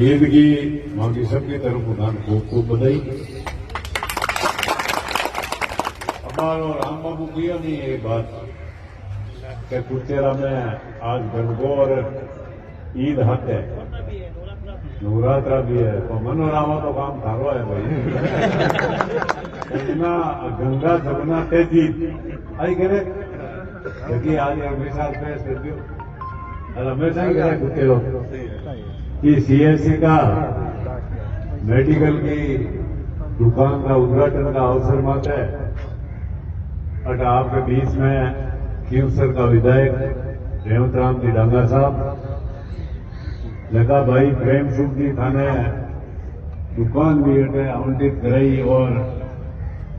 ईद की बाकी सबकी तरफ उन्हें खूब खूब बधाई। हमारो राम बाबू किया नहीं ये बात कि कुचेरा में आज गणगौर ईद हाथ है, नवरात्रा भी है, तो मनोरामा तो काम थारो है भाई। गंगा जमुना तेजी आई करे क्योंकि आज हमेशा पे दियो और हमेशा ही करे कुचेरो कि सीएससी का मेडिकल की दुकान का उद्घाटन का अवसर मात्र है और आपके बीच में खीवसर का विधायक रेवंत राम जी डांगा साहब लगा भाई प्रेम सुख जी थाने दुकान भी आवंटित कराई और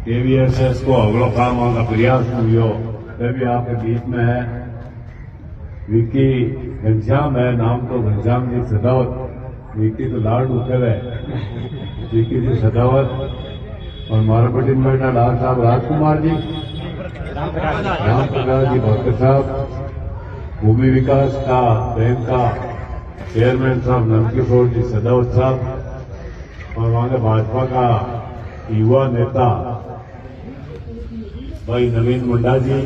केवीएसएस को अगलो काम का प्रयास हुआ भी आपके बीच में है। विक्की घनश्याम है नाम तो घनश्याम जी सदावत, विक्की तो लाड उठे हुए विक्की जी सदावत और मारपटी में बैठा डॉक्टर साहब राजकुमार जी, राम प्रकाश जी भक्त साहब, भूमि विकास का बैंक का चेयरमैन साहब नंदकिशोर जी सदावत साहब और वहां के भाजपा का युवा नेता भाई नवीन मुंडा जी,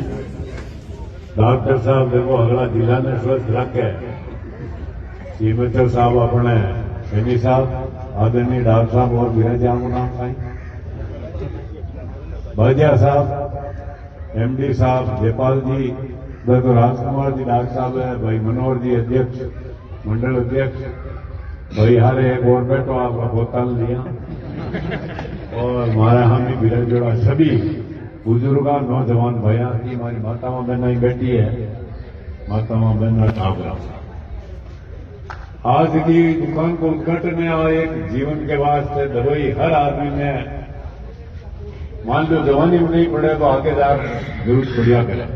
डॉक्टर साहब देखो अगला जिला ने स्वस्थ रखे, सीमेश्वर साहब अपने सैनी साहब आदरणीय डॉक्टर साहब और विराजाम नाम साई भाजिया साहब, एमडी साहब जयपाल जी, तो राजकुमार जी डॉक्टर साहब है, भाई मनोहर जी अध्यक्ष मंडल अध्यक्ष, भाई हारे एक और बैठो आपका बोतल लिया और हमारे हम भी बिरज जोड़ा सभी बुजुर्ग नौजवान भैया की हमारी माताओं बहना ही बैठी है, माताओं बहना ठाकरा आज की दुकान को उद्घाटन है और एक जीवन के वास्ते दवाई हर आदमी ने मान लो जवानी में नहीं पड़े तो आगे जाकर जरूर बढ़िया करे,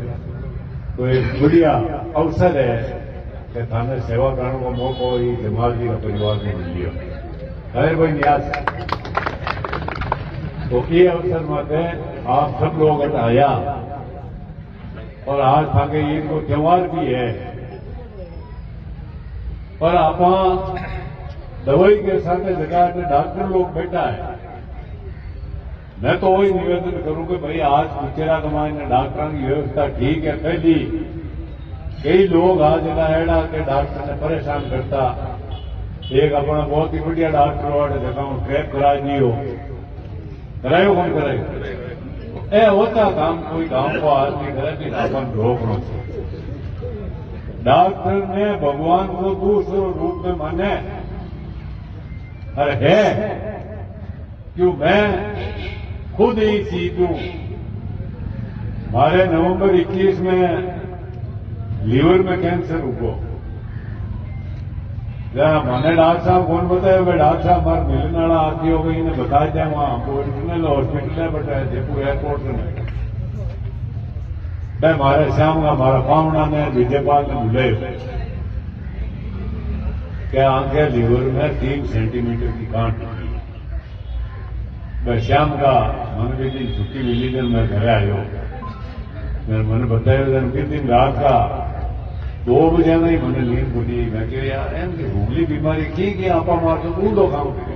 तो एक बढ़िया अवसर है कि थाने सेवा करने का मौका ही जमाल जी का परिवार ने मिल लिया है भाई न्यास। तो ये अवसर में आप सब लोग आया और आज थाके ईद को त्योहार भी है पर आप दवाई के साथ जगह में डॉक्टर लोग बैठा है। मैं तो वही निवेदन करूं कि भाई आज कुचेरा कमाई ने डॉक्टर की व्यवस्था ठीक है, पहली कई लोग आज एड़ा के डॉक्टर ने परेशान करता, एक अपना बहुत ही बढ़िया डॉक्टर वाले जगह ट्रैक करा दियो करायो कौन करायो ए होता काम कोई गांव को आदमी करे कि अपन रोकना चाहिए। डॉक्टर ने भगवान को दूसरे रूप में माने अरे है क्यों मैं खुद ही सीधू हमारे नवंबर 21 में लीवर में कैंसर हुआ, मैंने डॉक्टर साहब कौन बताया भाई डॉक्टर साहब हमारे मिलने वाला आती हो गई ने बता दिया वहां ओरिजिनल हॉस्पिटल है बट जयपुर एयरपोर्ट में मैं हमारे श्याम का हमारा पावना ने विजयपाल ने बुले क्या आंखें लीवर में 3 सेंटीमीटर की गांठ निकली। मैं श्याम का मन के दिन छुट्टी मिली दिन मैं घर आयो, मैंने बताया किस दिन रात का 2 बजे नहीं मैंने नींद खुली, मैं कह यार एम की भूगली बीमारी की आपा मार तो ऊंधो काम करे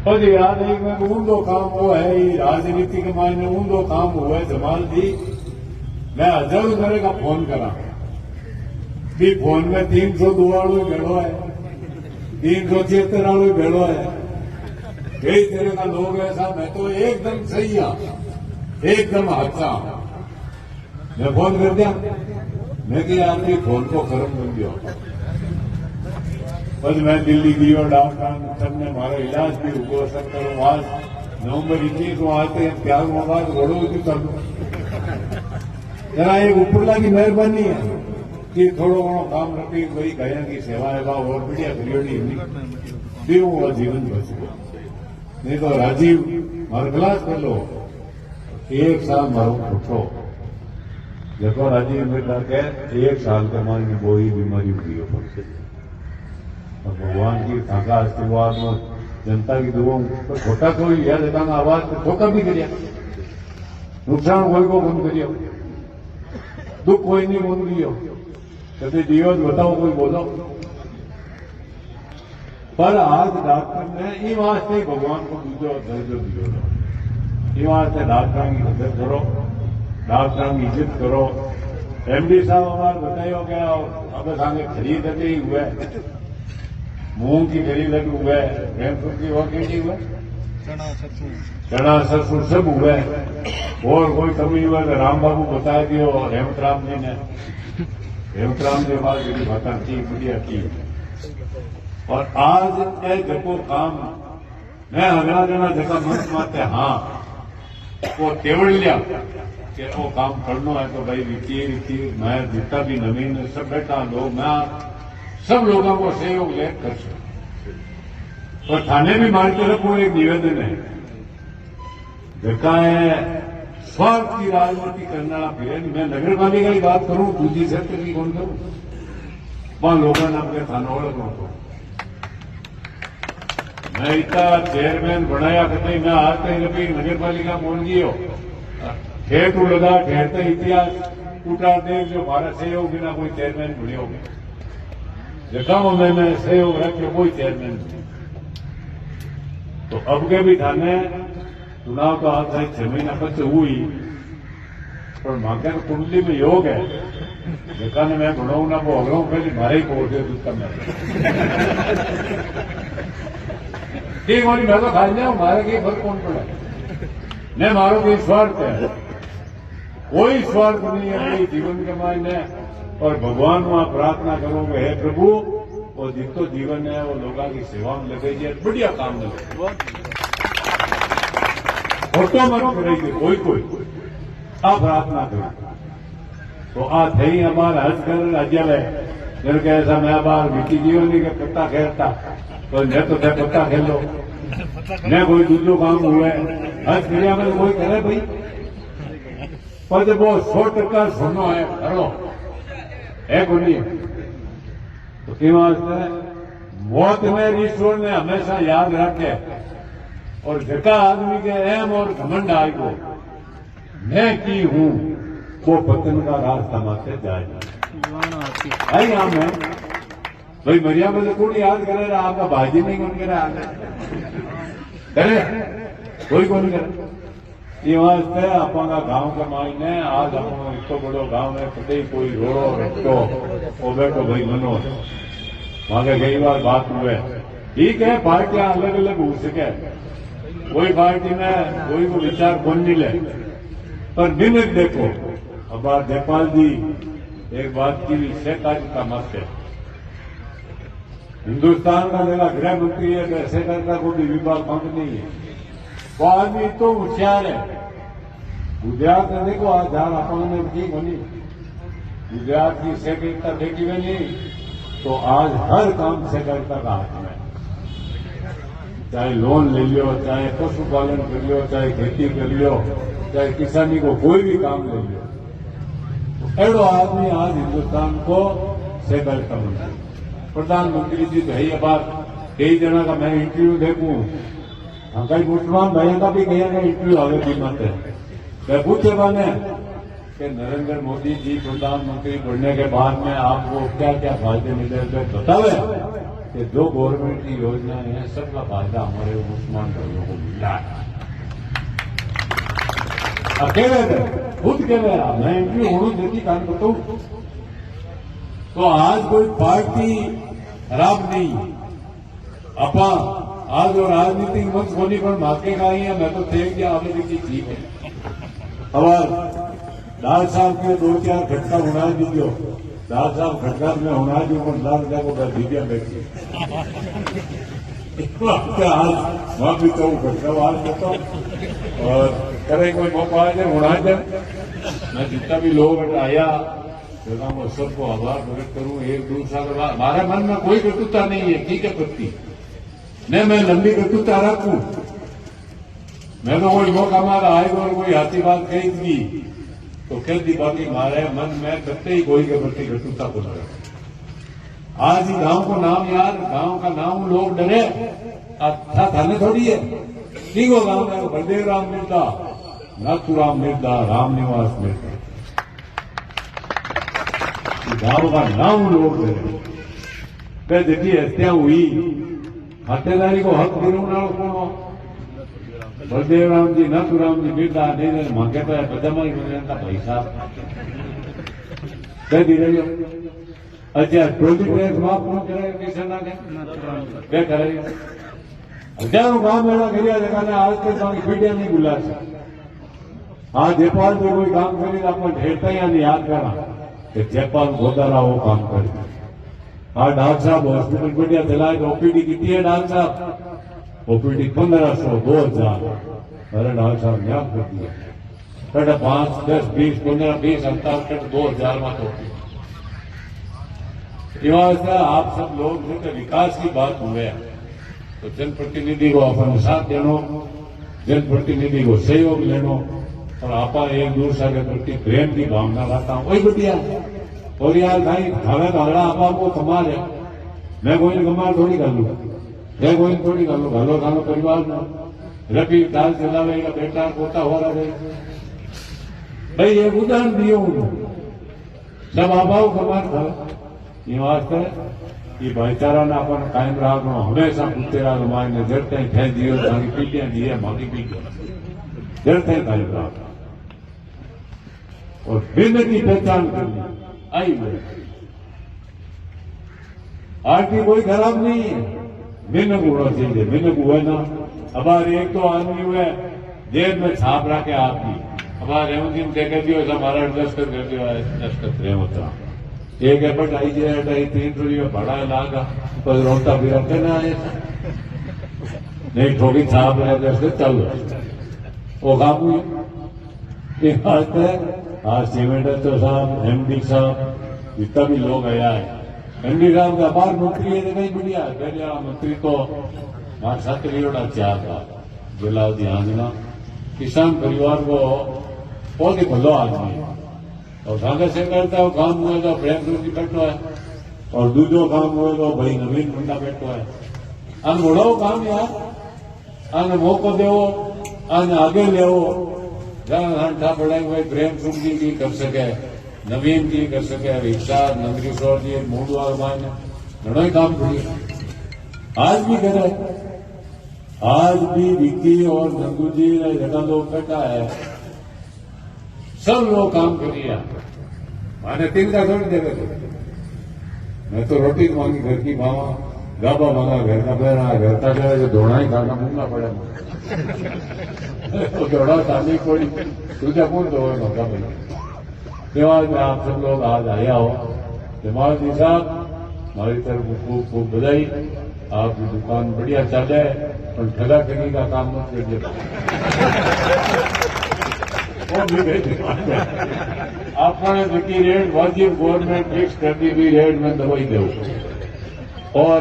और याद है मैं ऊंधो काम वो है राजनीति के मायने ऊंधो काम हुआ है जमाल जी। मैं अजल करे का फोन करा भी फोन में 302 वालों भेड़ो है 376 वालों भेड़ो है कई तरह का लोग ऐसा मैं तो एकदम सही एकदम हादसा मैं फोन कर दिया मैं कि आपकी फोन को खत्म कर दिया बस मैं दिल्ली गई और डॉक्टर सबने हमारा इलाज भी हुआ सब करो आज नवंबर 21 को आते हैं त्याग बाद घोड़ो की कर दो जरा एक उपरला की मेहरबानी है कि थोड़ो घणो काम रखी भाई गया की सेवा है और बढ़िया खरीदी भी हुआ जीवन बच गया नहीं तो राजीव मारो क्लास कर लो 1 साल मारो उठो देखो राजीव अम्बेडकर के 1 साल के मान में वो ही बीमारी हुई हो और भगवान की ताका आशीर्वाद में जनता की दुआओं पर छोटा कोई याद देता आवाज तो छोटा भी करिया नुकसान कोई को कौन करियो दुख कोई नहीं कौन दियो कभी दियो तो बताओ, कोई बोलो। पर आज डॉक्टर ने ई वास्ते भगवान को दूसरो दर्जो दियो, ई वास्ते डॉक्टर की कदर करो, डॉक्टर की इज्जत करो। एमडी साहब हमारे बतायो क्या, अब सामने खरीद ही हुआ है, मूंग की खरीद हुआ है, गेहूं की और खेती हुआ, चना सरसों सब हुआ है। और कोई कमी हुआ तो राम बाबू बता दियो, हेमंत राम जी ने, हेमंत राम जी बाद जी बात की बढ़िया की। और आज ए जको काम मैं अगला जना जगह मन माते हाँ वो टेवड़ लिया कि वो काम करना है तो भाई रीति मैं जितना भी नवीन सब बैठा लोग मैं सब लोगों को सहयोग ले कर सकूं। और थाने भी मार तरफ वो एक निवेदन है, जगह है स्वार्थ की राजनीति करना फिर मैं नगर पालिका की बात करूं, दूसरी क्षेत्र की कौन करूं, वहां लोगों ने अपने थाना को मैं इतना चेयरमैन बनाया कहीं मैं आज तक कभी नगर पालिका पहुंच गई हो ठेठ लगा ठहरते इतिहास उठा दे जो भारत सहयोग बिना कोई चेयरमैन बने हो गए जगहों में मैं सहयोग रखे कोई चेयरमैन नहीं। तो अब के भी थाने चुनाव तो आज 6 महीना पीछे हुई पर मांगे तो कुंडली में योग है जगह ने मैं बनाऊ ना वो अगलों पहले मारे ही पहुंच गए दूसरा ठीक होनी मैं तो खा जाऊं मारे के फर्क कौन पड़ा न मारो कोई स्वार्थ है, कोई स्वार्थ नहीं है अपने जीवन के मायने। और भगवान वहां प्रार्थना करोगे हे प्रभु वो जितो जीवन है वो लोगों की सेवा में लगे बढ़िया काम लगे फोटो मत करेगी कोई आ प्रार्थना करो। तो आ थी हमारा हज कर अजल है जन के ऐसा मैं बाहर बीती जीवन के पत्ता खेलता तो न तो थे पत्ता खेलो न कोई दूसरो काम हुआ हज क्रिया में कोई करे भाई पर जब वो 100% सुनो है करो है कोई तो कि वास्ते मौत में ईश्वर ने हमेशा याद रखे और जका आदमी के अहम और घमंड आई को मैं की हूं वो पतन का रास्ता माथे जाए आई हम है भाई मरिया में कौन याद करे आपका भाजी नहीं कौन करे कोई कौन करे ये वास्ते अपना गांव के मायने आज अपना इतो बड़ो गांव है कभी कोई रोड़ो रखो वो बैठो भाई मनो वहां के कई बार बात हुए ठीक है पार्टियां अलग अलग हो सके कोई पार्टी में कोई को विचार कौन नहीं ले पर निमित देखो अब जयपाल जी एक बात की सहकारी का मत है हिंदुस्तान का जगह गृह मंत्री है तो सहकारी का कोई विभाग बंद नहीं है वो आदमी तो होशियार है गुजरात में देखो आज ध्यान अपने ठीक बनी गुजरात की सहकारिता देखी हुई नहीं तो आज हर काम सहकारिता का हाथ में चाहे लोन ले लियो चाहे पशुपालन कर लियो चाहे खेती कर लियो चाहे किसानी को कोई भी काम ले लियो तो एड़ो आदमी आज हिंदुस्तान को सहकारिता बना प्रधानमंत्री जी तो है बात कई जना का मैं इंटरव्यू देखूं कई मुसलमान भाइयों का भी कहीं ना इंटरव्यू आगे कीमत है पूछे बने कि नरेंद्र मोदी जी प्रधानमंत्री बनने के बाद में आपको क्या क्या फायदे मिले तो बतावे कि जो गवर्नमेंट की योजनाएं हैं सबका फायदा हमारे मुसलमान भाइयों को मिला है अकेले थे खुद के मेरा मैं इंटरव्यू होनी देती कान बताऊं तो आज कोई पार्टी खराब नहीं अपा आज और राजनीतिक मंच होने पर माके का ही है मैं तो थे कि आपने देखी ठीक है और लाल साहब के 2-4 घटका होना दीजिए लाल साहब घटका में होना दी और लाल को दीजिए बैठी आज वहां भी तो घटका आज देता हूं और करे कोई मौका आ जाए होना जाए मैं जितना भी लोग आया जगह में सबको आभार प्रकट करूं एक दूसरा का हमारे मन में कोई कटुता नहीं है ठीक है पत्ती न मैं लंबी कटुता रखूं मैं तो कोई मौका मारा आएगा और कोई हाथी बात कही थी तो कह दी बाकी मारे मन में कत्ते ही कोई के प्रति कटुता को न रख आज ही गांव को नाम यार गांव का नाम लोग डरे अच्छा थाने थोड़ी है ठीक हो गांव में बलदेव राम मिर्दा नाथुराम मिर्दा राम निवास मिर्दा गांव का नाम लोग दे जेटली हत्या हुई खातेदारी को हक दिलवाना कौन बलदेव राम जी नथुराम जी बिरला नहीं मांगे तो बदमाई का पैसा कह दी रही अच्छा प्रोजेक्ट टैक्स माफ कौन करे किसान क्या करे हजारों गांव मेला કર્યા છે आज तक बाकी मीडिया नहीं बुला हाँ जयपाल जो कोई काम करे अपन ढेरता ही याद करा कि जयपाल गोदारा वो काम करे हाँ डॉक्टर साहब हॉस्पिटल मीडिया दिलाए तो ओपीडी कितनी है डॉक्टर साहब ओपीडी 1500 2000 अरे डॉक्टर साहब याद कर दिया कट 5 10 20 15 20 अंतर कट 2000 में तो आप सब लोग विकास की बात हुए तो जनप्रतिनिधि को अपन साथ देनो जनप्रतिनिधि को सहयोग लेनो और आपा एक दूसरे के प्रति प्रेम की भावना रखता हूँ वही बढ़िया और यार भाई हमें तो हड़ा आपा को कमाल है मैं कोई कमाल थोड़ी कर लू मैं कोई थोड़ी कर लू घलो खानो परिवार में रफी दाल चलावेगा बेटा पोता हो रहा है भाई एक उदाहरण दियो सब आबाओ कमाल था ये वास्ते ये भाईचारा ने अपन कायम रखना हमेशा पुतेरा मांगे जड़ते थे दियो ताकि पीटियां दिए मांगी पी जड़ते कायम रखना और भिन्न की पहचान करनी आई हुई आरती कोई खराब नहीं है भिन्न को होना चाहिए भिन्न को हुआ ना हमारे एक तो आदमी हुए जेब में छाप रखे आपकी हमारे रेवंती देखे दियो हमारा दस्तखत कर दियो दस्तखत रहे होता एक एपट आई जाए 3 भाड़ा लागा पर रोता भी रखे ना आए नहीं ठोकी छाप रहे दस्तखत चल वो काम आज सीमेंटर साहब एमडी साहब जितना भी लोग आया है एमडी साहब का अपार मंत्री है नहीं बढ़िया पहले मंत्री तो हमारे साथ रियोड़ा चार था जलाउद्दीन आंजना किसान परिवार को बहुत ही भलो आदमी और कांग्रेस से करता है काम हुए तो प्रेम जी बैठो है और दूसरो काम हुए तो भाई नवीन मुंडा बैठो है अन बड़ो काम यार अन मौको देवो अन आगे लेवो घंटा पड़े हुए प्रेम सिंह जी की कर सके नवीन जी कर सके विशाल नंदकिशोर जी मूडवाल मान घणो ही काम करिए आज भी करे आज भी विक्की और नंदू जी जगह लोग बैठा है सब लोग काम करिए माने 3 का थोड़ी देगा मैं तो रोटी मांगी घर की मामा गाबा मांगा घर का पैरा घर का पैरा जो दौड़ा ही खाना मूंगा पड़ा तो दौड़ा खानी कोई तुझे कौन दौड़ का भाई त्योहार में आप सब लोग आज आया हो जमाल जी साहब हमारी तरफ खूब खूब बधाई आपकी दुकान बढ़िया चल है और ठगा ठगी का काम मत करिए आपने विकी रेट वाजिब गवर्नमेंट फिक्स कर दी हुई रेट में दवाई दो और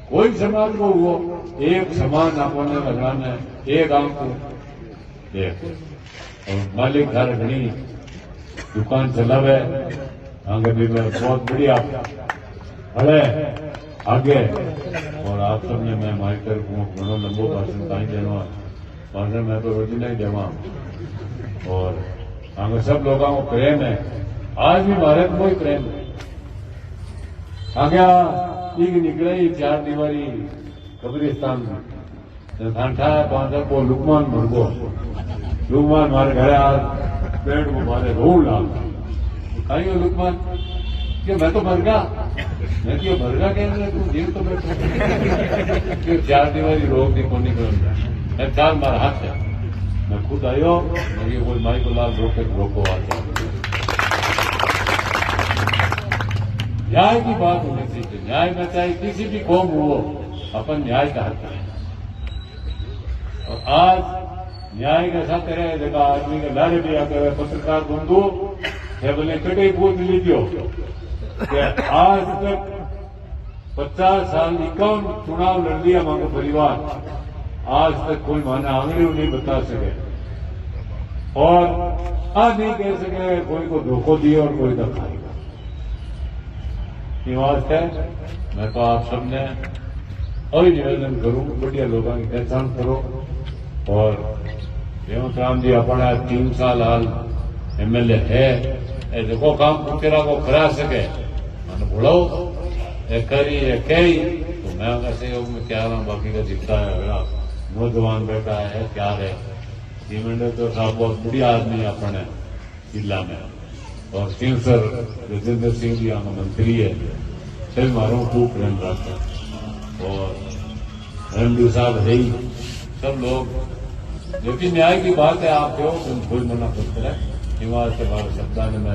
कोई समाज को वो एक समान आपने लगाना है एक आम को एक और मालिक हर घड़ी दुकान चलावे आगे भी बहुत बढ़िया हले आगे और आप सबने मैं हमारी तरफ घणो लंबो भाषण कहीं देना भाषण मैं तो रोज नहीं देवा और आगे सब लोगों को प्रेम है आज भी भारत में ही प्रेम है आगे ठीक निकले 4 दीवारी कब्रिस्तान में घंटा 5 को लुकमान मर गो लुकमान मारे घरे आज पेड़ को मारे रोड ला खाइयो लुकमान कि मैं तो मर गया मैं क्यों मर गया कह तू जीव तो क्यों 4 दीवारी रोक दी कौन निकल मैं 4 मार हाथ है मैं खुद आयो मेरी कोई माई को लाल रोको आता न्याय की बात होनी चाहिए न्याय में चाहे किसी भी कौम हो अपन न्याय चाहते हैं और आज न्याय के साथ रहे जगह आदमी के लारे भी आते हुए पत्रकार बंधु है बोले कटे पूछ लीजिए कि आज तक 50 साल 51 चुनाव लड़ लिया मांगो परिवार आज तक कोई माना आंगली नहीं बता सके और आज नहीं कह सके कोई को धोखो दिए और कोई तो खाएगा ये वास्ते मैं तो आप सबने और निवेदन करूं बढ़िया लोगों की पहचान करो और हेमंत राम जी अपना 3 साल हाल एमएलए है એ લોકો કામ કુતરા को करा सके मैंने बुलाओ ये करी ये कही तो मैं कैसे मैं क्या रहा बाकी का दिखता है अगला नौजवान बेटा है क्या है सीमेंट तो साहब बहुत बुढ़िया आदमी है अपने जिला में और सिंह सर राजेंद्र सिंह जी यहाँ मंत्री है सभी मारो खूब प्रेम रखते हैं और एमडी साहब है ही सब लोग जो कि न्याय की बात है आप जो कोई मना करते रहे हिमाचल शब्दा ने